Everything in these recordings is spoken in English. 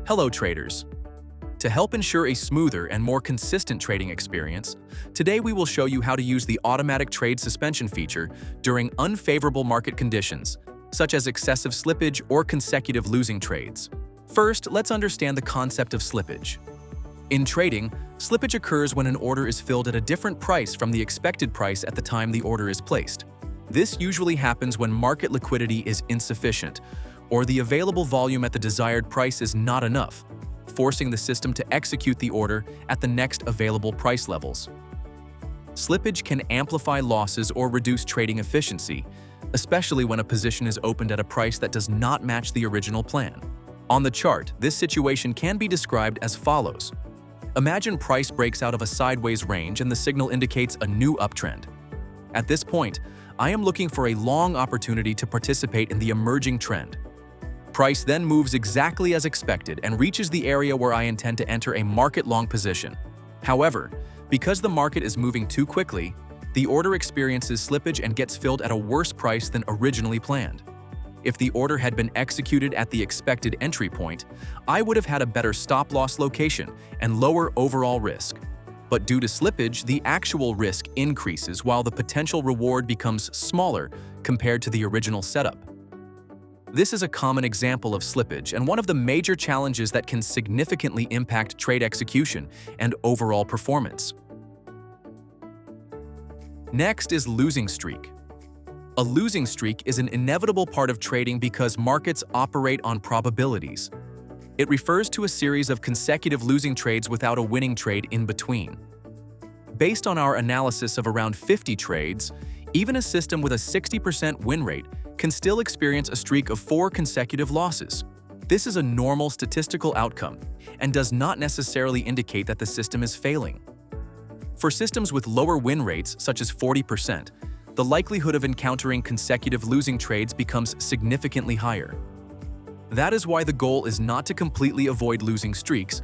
Hello traders! To help ensure a smoother and more consistent trading experience, today we will show you how to use the automatic trade suspension feature during unfavorable market conditions, such as excessive slippage or consecutive losing trades. First, let's understand the concept of slippage. In trading, slippage occurs when an order is filled at a different price from the expected price at the time the order is placed. This usually happens when market liquidity is insufficient, or the available volume at the desired price is not enough, forcing the system to execute the order at the next available price levels. Slippage can amplify losses or reduce trading efficiency, especially when a position is opened at a price that does not match the original plan. On the chart, this situation can be described as follows. Imagine price breaks out of a sideways range and the signal indicates a new uptrend. At this point, I am looking for a long opportunity to participate in the emerging trend. Price then moves exactly as expected and reaches the area where I intend to enter a market-long position. However, because the market is moving too quickly, the order experiences slippage and gets filled at a worse price than originally planned. If the order had been executed at the expected entry point, I would have had a better stop-loss location and lower overall risk. But due to slippage, the actual risk increases while the potential reward becomes smaller compared to the original setup. This is a common example of slippage and one of the major challenges that can significantly impact trade execution and overall performance. Next is losing streak. A losing streak is an inevitable part of trading because markets operate on probabilities. It refers to a series of consecutive losing trades without a winning trade in between. Based on our analysis of around 50 trades, even a system with a 60% win rate can still experience a streak of 4 consecutive losses. This is a normal statistical outcome and does not necessarily indicate that the system is failing. For systems with lower win rates, such as 40%, the likelihood of encountering consecutive losing trades becomes significantly higher. That is why the goal is not to completely avoid losing streaks,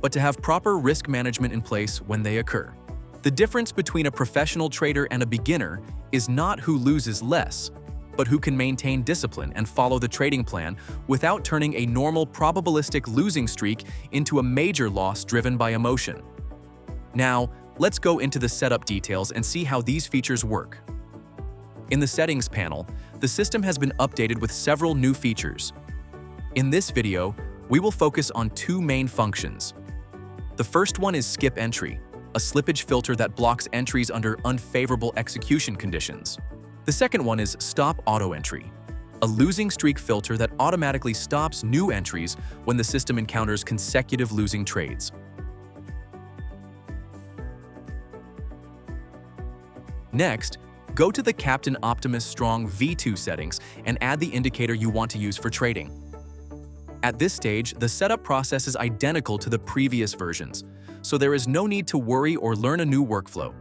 but to have proper risk management in place when they occur. The difference between a professional trader and a beginner is not who loses less, but who can maintain discipline and follow the trading plan without turning a normal probabilistic losing streak into a major loss driven by emotion. Now, let's go into the setup details and see how these features work. In the settings panel, the system has been updated with several new features. In this video, we will focus on 2 main functions. The first one is skip entry, a slippage filter that blocks entries under unfavorable execution conditions. The second one is stop auto entry, a losing streak filter that automatically stops new entries when the system encounters consecutive losing trades. Next, go to the Captain Optimus Strong V2 settings and add the indicator you want to use for trading. At this stage, the setup process is identical to the previous versions, so there is no need to worry or learn a new workflow.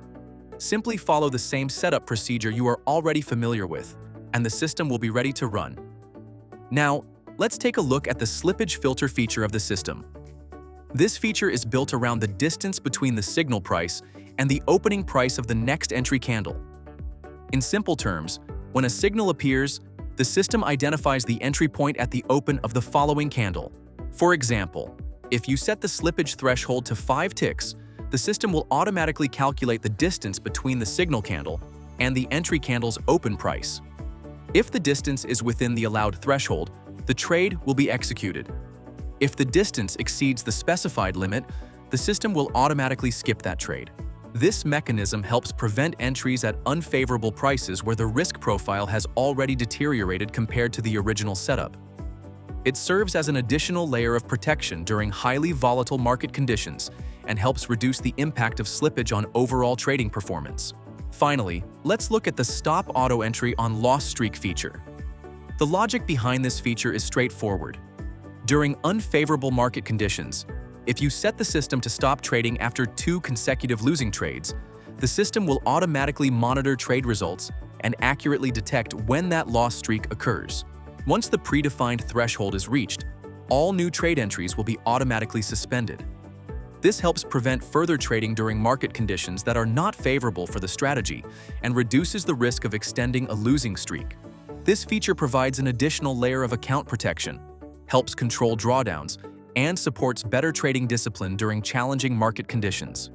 Simply follow the same setup procedure you are already familiar with, and the system will be ready to run. Now, let's take a look at the slippage filter feature of the system. This feature is built around the distance between the signal price and the opening price of the next entry candle. In simple terms, when a signal appears, the system identifies the entry point at the open of the following candle. For example, if you set the slippage threshold to 5 ticks, the system will automatically calculate the distance between the signal candle and the entry candle's open price. If the distance is within the allowed threshold, the trade will be executed. If the distance exceeds the specified limit, the system will automatically skip that trade. This mechanism helps prevent entries at unfavorable prices where the risk profile has already deteriorated compared to the original setup. It serves as an additional layer of protection during highly volatile market conditions and helps reduce the impact of slippage on overall trading performance. Finally, let's look at the Stop Auto Entry on Loss Streak feature. The logic behind this feature is straightforward. During unfavorable market conditions, if you set the system to stop trading after 2 consecutive losing trades, the system will automatically monitor trade results and accurately detect when that loss streak occurs. Once the predefined threshold is reached, all new trade entries will be automatically suspended. This helps prevent further trading during market conditions that are not favorable for the strategy and reduces the risk of extending a losing streak. This feature provides an additional layer of account protection, helps control drawdowns, and supports better trading discipline during challenging market conditions.